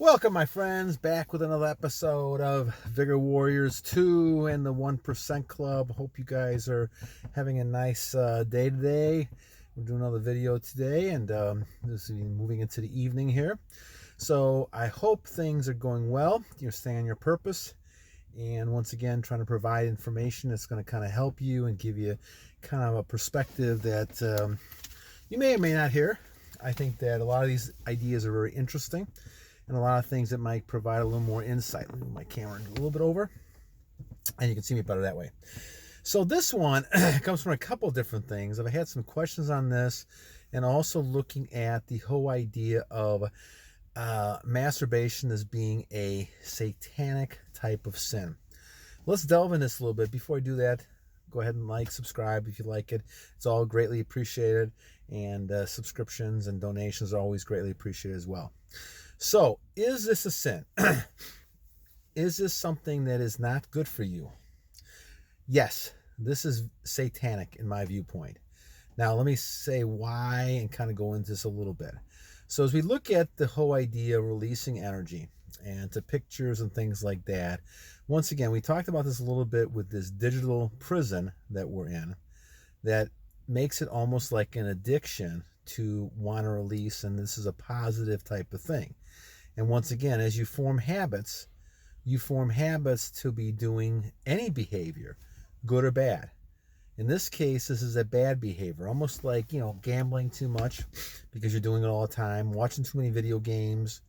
Welcome, my friends, back with another episode of Vigor Warriors 2 and the 1% Club. Hope you guys are having a nice day today. We're doing another video today, and this is moving into the evening here. So I hope things are going well. You're staying on your purpose. And once again, trying to provide information that's going to kind of help you and give you kind of a perspective that you may or may not hear. I think that a lot of these ideas are very interesting, and a lot of things that might provide a little more insight. Let me move my camera a little bit over, and you can see me better that way. So this one comes from a couple of different things. I've had some questions on this, and also looking at the whole idea of masturbation as being a satanic type of sin. Let's delve in this a little bit. Before I do that, go ahead and subscribe if you like it. It's all greatly appreciated, and subscriptions and donations are always greatly appreciated as well. So, is this a sin? Is this something that is not good for you? Yes, this is satanic in my viewpoint. Now, let me say why and kind of go into this a little bit. So, as we look at the whole idea of releasing energy and to pictures and things like that, once again, we talked about this a little bit with this digital prison that we're in that makes it almost like an addiction to want to release, and this is a positive type of thing. And once again, as you form habits to be doing any behavior, good or bad. In this case, this is a bad behavior, almost like, gambling too much because you're doing it all the time, watching too many video games,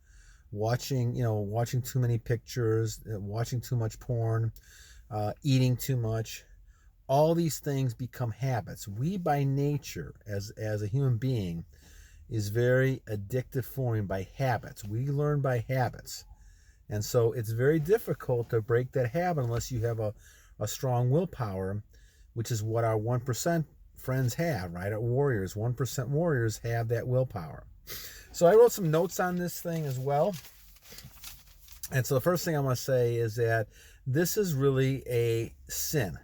watching too many pictures, watching too much porn, eating too much. All these things become habits. We, by nature, as a human being, is very addictive forming by habits. We learn by habits. And so it's very difficult to break that habit unless you have a strong willpower, which is what our 1% friends have, right? Our warriors, 1% warriors have that willpower. So I wrote some notes on this thing as well. And so the first thing I want to say is that this is really a sin.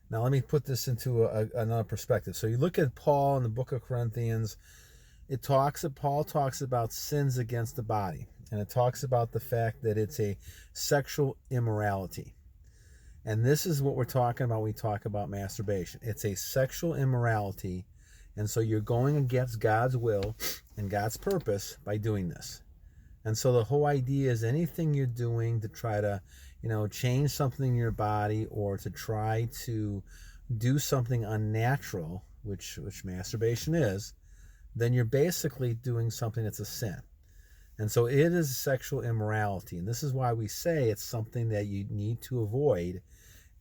Now let me put this into another perspective. So you look at Paul in the book of Corinthians. Paul talks about sins against the body, and it talks about the fact that it's a sexual immorality. And this is what we're talking about when we talk about masturbation. It's a sexual immorality, and so you're going against God's will and God's purpose by doing this. And so the whole idea is anything you're doing to try to, change something in your body or to try to do something unnatural, which masturbation is, then you're basically doing something that's a sin. And so it is sexual immorality. And this is why we say it's something that you need to avoid.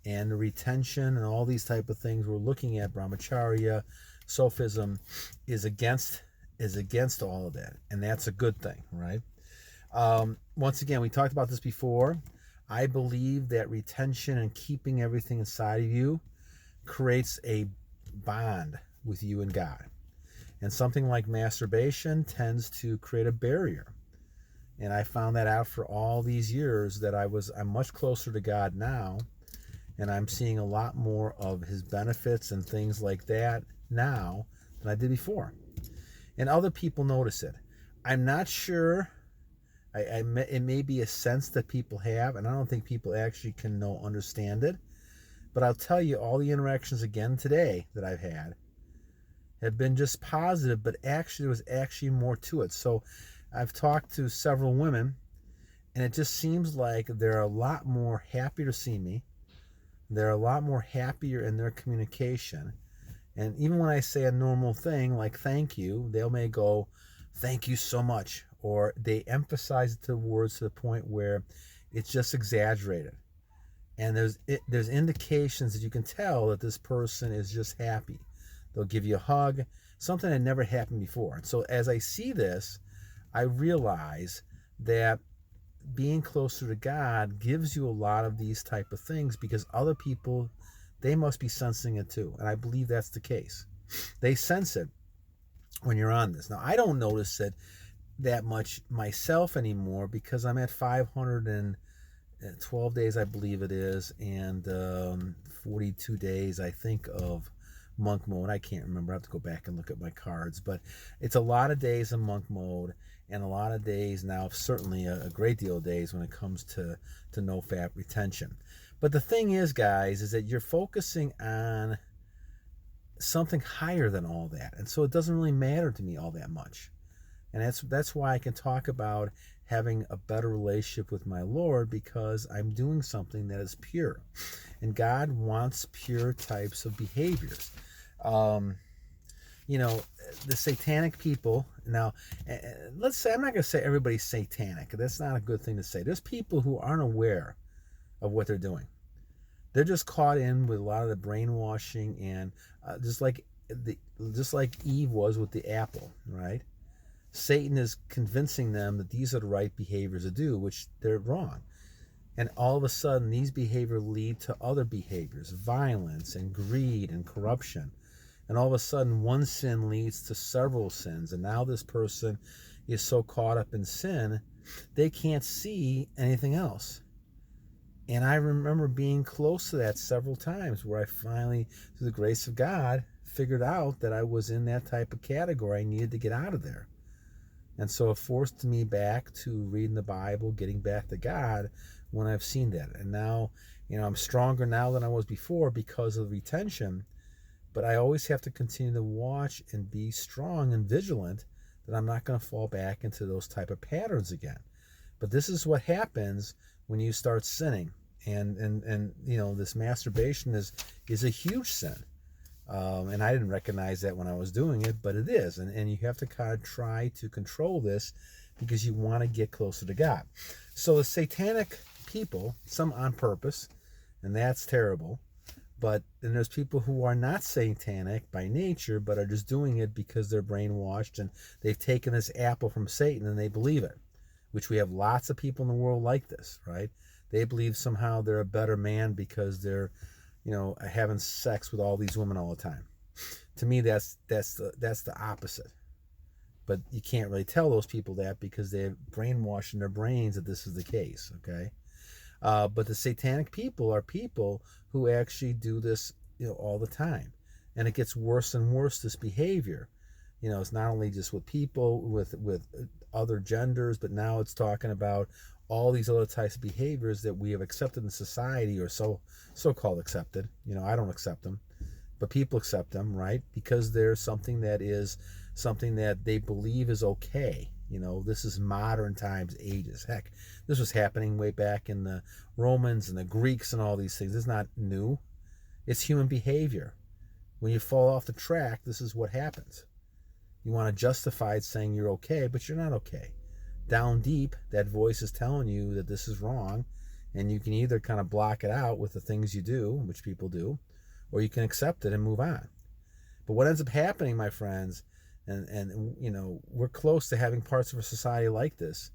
And the retention and all these type of things we're looking at, brahmacharya, sophism, is against all of that. And that's a good thing, right? Once again, we talked about this before. I believe that retention and keeping everything inside of you creates a bond with you and God. And something like masturbation tends to create a barrier. And I found that out for all these years that I'm much closer to God now, and I'm seeing a lot more of his benefits and things like that now than I did before. And other people notice it. I'm not sure. It may be a sense that people have, and I don't think people actually can understand it. But I'll tell you, all the interactions again today that I've had have been just positive, but actually there was actually more to it. So I've talked to several women, and it just seems like they're a lot more happy to see me. They're a lot more happier in their communication. And even when I say a normal thing like thank you, they may go, thank you so much. Or they emphasize the words to the point where it's just exaggerated. And there's indications that you can tell that this person is just happy. They'll give you a hug, something that never happened before. And so as I see this, I realize that being closer to God gives you a lot of these type of things because other people, they must be sensing it too. And I believe that's the case. They sense it when you're on this. Now, I don't notice it that much myself anymore because I'm at 512 days, I believe it is, and 42 days, I think, of monk mode. I can't remember. I have to go back and look at my cards, but it's a lot of days in monk mode, and a lot of days now, certainly a great deal of days when it comes to no fat retention. But the thing is, guys, is that you're focusing on something higher than all that, and so it doesn't really matter to me all that much. And that's why I can talk about having a better relationship with my Lord, because I'm doing something that is pure, and God wants pure types of behaviors. You know, the satanic people, now, let's say, I'm not going to say everybody's satanic. That's not a good thing to say. There's people who aren't aware of what they're doing. They're just caught in with a lot of the brainwashing, and just like Eve was with the apple, right? Satan is convincing them that these are the right behaviors to do, which they're wrong. And all of a sudden, these behaviors lead to other behaviors, violence and greed and corruption. And all of a sudden, one sin leads to several sins. And now this person is so caught up in sin, they can't see anything else. And I remember being close to that several times, where I finally, through the grace of God, figured out that I was in that type of category. I needed to get out of there. And so it forced me back to reading the Bible, getting back to God when I've seen that. And now, you know, I'm stronger now than I was before because of retention. But I always have to continue to watch and be strong and vigilant that I'm not going to fall back into those type of patterns again. But this is what happens when you start sinning. And you know, this masturbation is a huge sin. And I didn't recognize that when I was doing it, but it is. And you have to kind of try to control this because you want to get closer to God. So the satanic people, some on purpose, and that's terrible. But then there's people who are not satanic by nature, but are just doing it because they're brainwashed and they've taken this apple from Satan and they believe it, which we have lots of people in the world like this, right? They believe somehow they're a better man because they're, you know, having sex with all these women all the time. To me, that's the opposite. But you can't really tell those people that because they're brainwashed in their brains that this is the case, okay? But the satanic people are people who actually do this, you know, all the time. And it gets worse and worse, this behavior. You know, it's not only just with people, with other genders, but now it's talking about all these other types of behaviors that we have accepted in society, or so-called accepted. You know, I don't accept them, but people accept them, right? Because there's something that they believe is okay. You know, this is modern times, ages. Heck, this was happening way back in the Romans and the Greeks and all these things. It's not new. It's human behavior. When you fall off the track, this is what happens. You want to justify it saying you're okay, but you're not okay. Down deep, that voice is telling you that this is wrong, and you can either kind of block it out with the things you do, which people do, or you can accept it and move on. But what ends up happening, my friends, and you know, we're close to having parts of a society like this,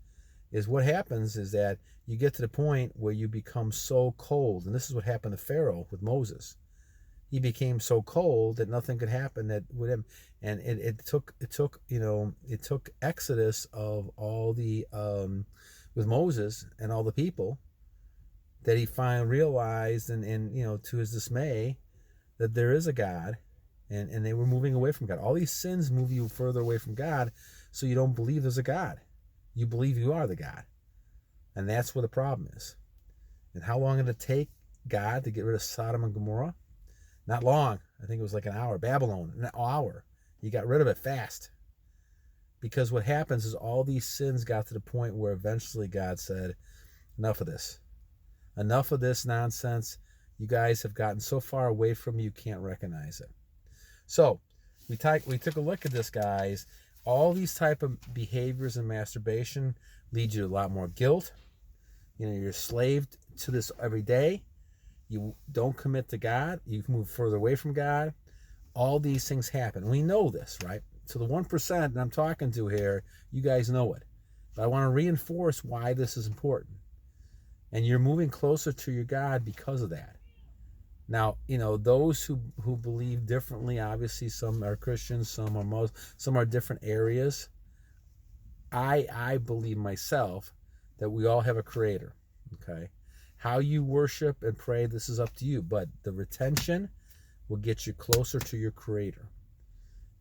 is what happens is that you get to the point where you become so cold, and this is what happened to Pharaoh with Moses. He became so cold that nothing could happen that with him, and it took Exodus of all the with Moses and all the people, that he finally realized, and you know, to his dismay, that there is a God, and they were moving away from God. All these sins move you further away from God, so you don't believe there's a God. You believe you are the God, and that's where the problem is. And how long did it take God to get rid of Sodom and Gomorrah? Not long. I think it was like an hour. Babylon, an hour. He got rid of it fast. Because what happens is all these sins got to the point where eventually God said, enough of this. Enough of this nonsense. You guys have gotten so far away from me, you can't recognize it. So we took a look at this, guys. All these type of behaviors in masturbation lead you to a lot more guilt. You know, you're slaved to this every day. You don't commit to God. You move further away from God. All these things happen. We know this, right? So the 1% that I'm talking to here, you guys know it. But I want to reinforce why this is important. And you're moving closer to your God because of that. Now, you know, those who believe differently, obviously some are Christians, some are Muslims, some are different areas. I believe myself that we all have a creator, okay? How you worship and pray, this is up to you. But the retention will get you closer to your creator.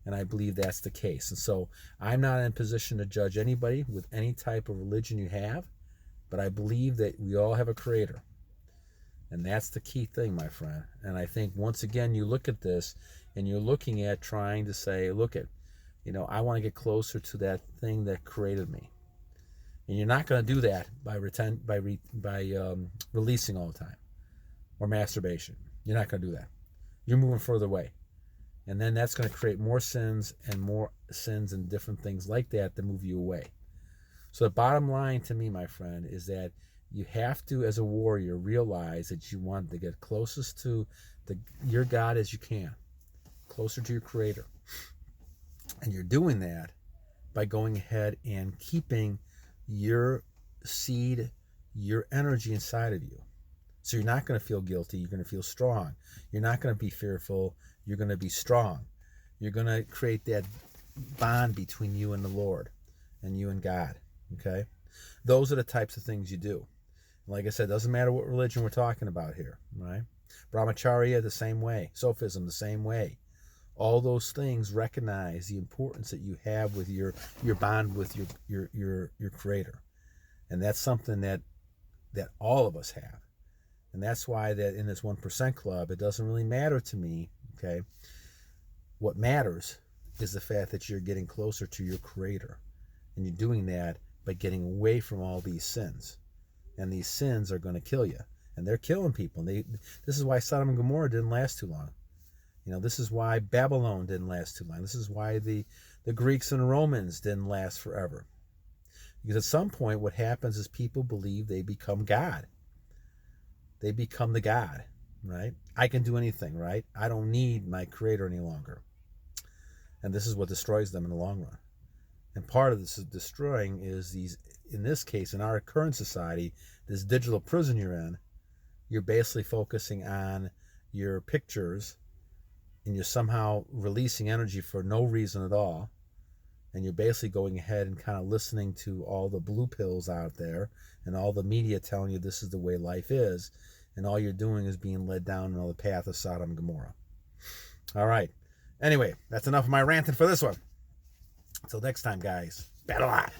And I believe that's the case. And so I'm not in a position to judge anybody with any type of religion you have, but I believe that we all have a creator. And that's the key thing, my friend. And I think once again, you look at this and you're looking at trying to say, look at, I want to get closer to that thing that created me. And you're not going to do that by releasing all the time or masturbation. You're not going to do that. You're moving further away. And then that's going to create more sins and different things like that move you away. So the bottom line to me, my friend, is that you have to, as a warrior, realize that you want to get closest to your God as you can, closer to your Creator. And you're doing that by going ahead and keeping your seed, your energy inside of you. So you're not going to feel guilty. You're going to feel strong. You're not going to be fearful. You're going to be strong. You're going to create that bond between you and the Lord and you and God. Okay? Those are the types of things you do. Like I said, it doesn't matter what religion we're talking about here, right? Brahmacharya, the same way. Sufism, the same way. All those things recognize the importance that you have with your bond with your Creator. And that's something that all of us have. And that's why that in this 1% club, it doesn't really matter to me, okay? What matters is the fact that you're getting closer to your Creator. And you're doing that by getting away from all these sins. And these sins are going to kill you. And they're killing people. This is why Sodom and Gomorrah didn't last too long. This is why Babylon didn't last too long. This is why the Greeks and the Romans didn't last forever. Because at some point what happens is people believe they become God. They become the God, right? I can do anything, right? I don't need my Creator any longer. And this is what destroys them in the long run. And part of this is destroying is in this case, in our current society, this digital prison you're in, you're basically focusing on your pictures and you're somehow releasing energy for no reason at all. And you're basically going ahead and kind of listening to all the blue pills out there and all the media telling you this is the way life is. And all you're doing is being led down the path of Sodom and Gomorrah. All right. Anyway, that's enough of my ranting for this one. Until next time, guys. Battle on.